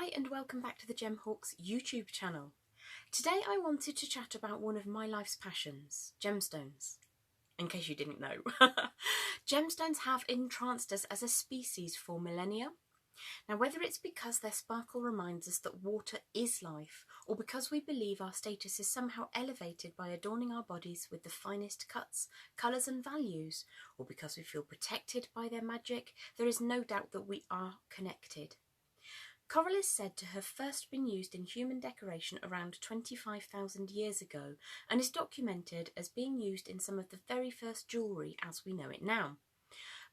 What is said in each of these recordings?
Hi and welcome back to the Gemhawks YouTube channel. Today I wanted to chat about one of my life's passions, gemstones. In case you didn't know. Gemstones have entranced us as a species for millennia. Now whether it's because their sparkle reminds us that water is life, or because we believe our status is somehow elevated by adorning our bodies with the finest cuts, colours and values, or because we feel protected by their magic, there is no doubt that we are connected. Coral is said to have first been used in human decoration around 25,000 years ago and is documented as being used in some of the very first jewellery as we know it now.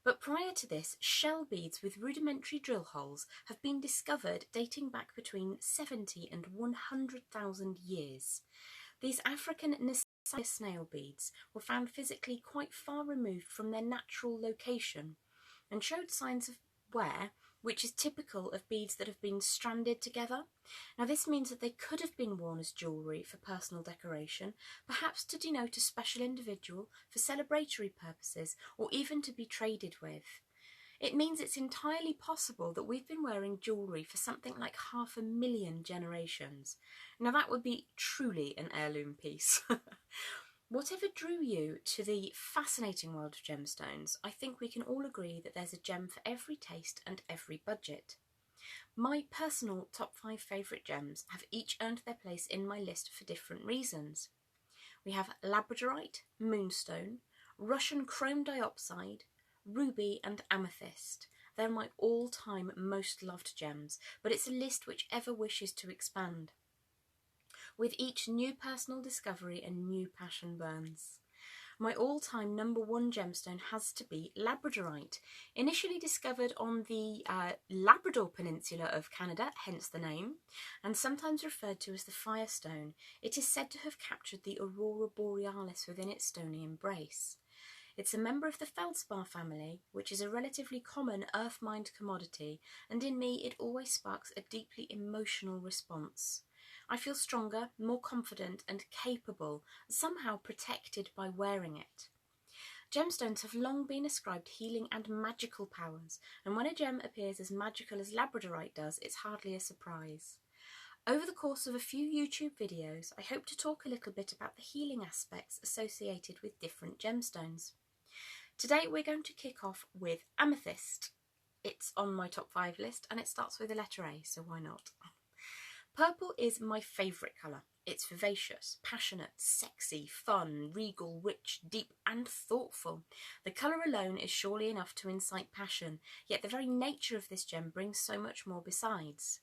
But prior to this, shell beads with rudimentary drill holes have been discovered dating back between 70 and 100,000 years. These African Nisaea snail beads were found physically quite far removed from their natural location and showed signs of wear, which is typical of beads that have been stranded together. Now this means that they could have been worn as jewellery for personal decoration, perhaps to denote a special individual for celebratory purposes, or even to be traded with. It means it's entirely possible that we've been wearing jewellery for something like 500,000 generations. Now that would be truly an heirloom piece. Whatever drew you to the fascinating world of gemstones, I think we can all agree that there's a gem for every taste and every budget. My personal top 5 favourite gems have each earned their place in my list for different reasons. We have labradorite, moonstone, Russian chrome diopside, ruby and amethyst. They're my all-time most loved gems, but it's a list whichever wishes to expand. With each new personal discovery and new passion burns. My all-time number one gemstone has to be labradorite. Initially discovered on the Labrador Peninsula of Canada, hence the name, and sometimes referred to as the Firestone, it is said to have captured the Aurora Borealis within its stony embrace. It's a member of the feldspar family, which is a relatively common earth-mined commodity, and in me it always sparks a deeply emotional response. I feel stronger, more confident and capable, somehow protected by wearing it. Gemstones have long been ascribed healing and magical powers, and when a gem appears as magical as labradorite does, it's hardly a surprise. Over the course of a few YouTube videos, I hope to talk a little bit about the healing aspects associated with different gemstones. Today we're going to kick off with amethyst. It's on my top 5 list and it starts with the letter A, so why not? Purple is my favourite colour. It's vivacious, passionate, sexy, fun, regal, rich, deep and thoughtful. The colour alone is surely enough to incite passion, yet the very nature of this gem brings so much more besides.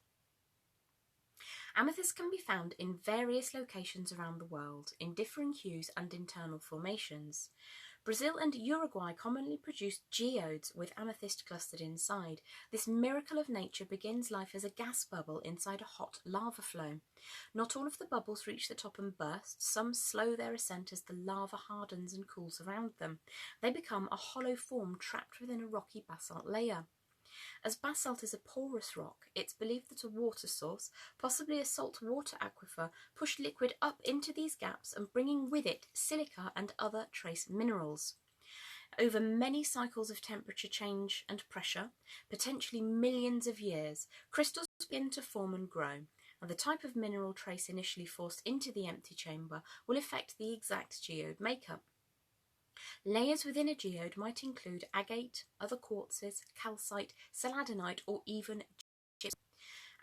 Amethyst can be found in various locations around the world, in differing hues and internal formations. Brazil and Uruguay commonly produce geodes with amethyst clustered inside. This miracle of nature begins life as a gas bubble inside a hot lava flow. Not all of the bubbles reach the top and burst. Some slow their ascent as the lava hardens and cools around them. They become a hollow form trapped within a rocky basalt layer. As basalt is a porous rock, it's believed that a water source, possibly a salt water aquifer, pushed liquid up into these gaps and bringing with it silica and other trace minerals. Over many cycles of temperature change and pressure, potentially millions of years, crystals begin to form and grow, and the type of mineral trace initially forced into the empty chamber will affect the exact geode makeup. Layers within a geode might include agate, other quartzes, calcite, seladonite or even gypsum.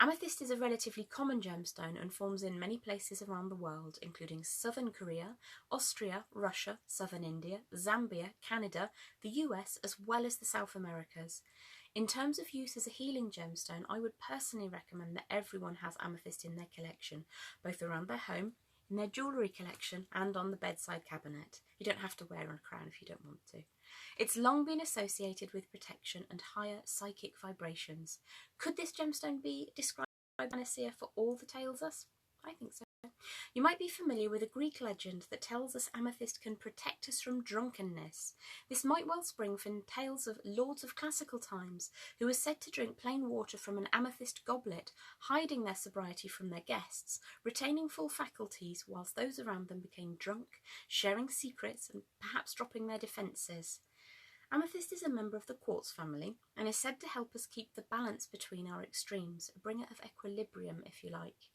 Amethyst is a relatively common gemstone and forms in many places around the world, including southern Korea, Austria, Russia, southern India, Zambia, Canada, the US, as well as the South Americas. In terms of use as a healing gemstone, I would personally recommend that everyone has amethyst in their collection, both around their home, in their jewellery collection and on the bedside cabinet. You don't have to wear on a crown if you don't want to. It's long been associated with protection and higher psychic vibrations. Could this gemstone be described as a panacea for all the tales us? I think so. You might be familiar with a Greek legend that tells us amethyst can protect us from drunkenness. This might well spring from tales of lords of classical times who were said to drink plain water from an amethyst goblet, hiding their sobriety from their guests, retaining full faculties whilst those around them became drunk, sharing secrets and perhaps dropping their defences. Amethyst is a member of the quartz family and is said to help us keep the balance between our extremes, a bringer of equilibrium if you like.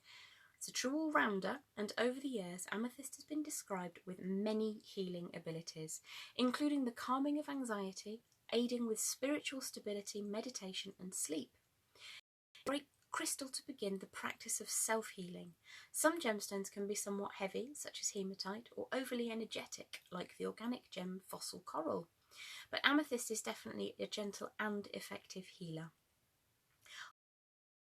It's a true all-rounder, and over the years amethyst has been described with many healing abilities, including the calming of anxiety, aiding with spiritual stability, meditation and sleep. A great crystal to begin the practice of self-healing. Some gemstones can be somewhat heavy, such as hematite, or overly energetic, like the organic gem fossil coral. But amethyst is definitely a gentle and effective healer.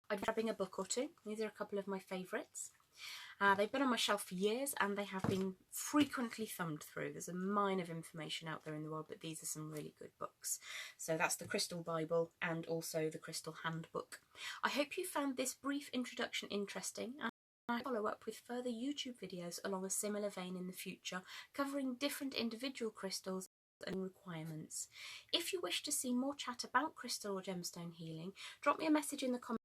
I'd be grabbing a book or two. These are a couple of my favourites. They've been on my shelf for years and they have been frequently thumbed through. There's a mine of information out there in the world, but these are some really good books. So that's the Crystal Bible and also the Crystal Handbook. I hope you found this brief introduction interesting, and I follow up with further YouTube videos along a similar vein in the future, covering different individual crystals and requirements. If you wish to see more chat about crystal or gemstone healing, drop me a message in the comments.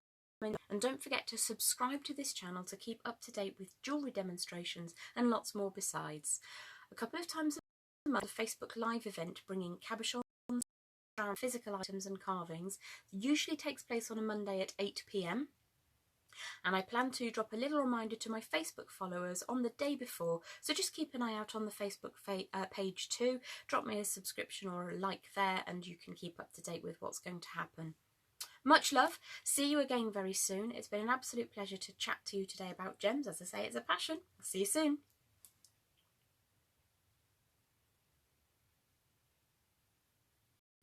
And don't forget to subscribe to this channel to keep up to date with jewellery demonstrations and lots more besides. A couple of times a month, a Facebook Live event bringing cabochons, physical items and carvings usually takes place on a Monday at 8 PM. And I plan to drop a little reminder to my Facebook followers on the day before, so just keep an eye out on the Facebook page too. Drop me a subscription or a like there and you can keep up to date with what's going to happen. Much love. See you again very soon. It's been an absolute pleasure to chat to you today about gems. As I say, it's a passion. I'll see you soon.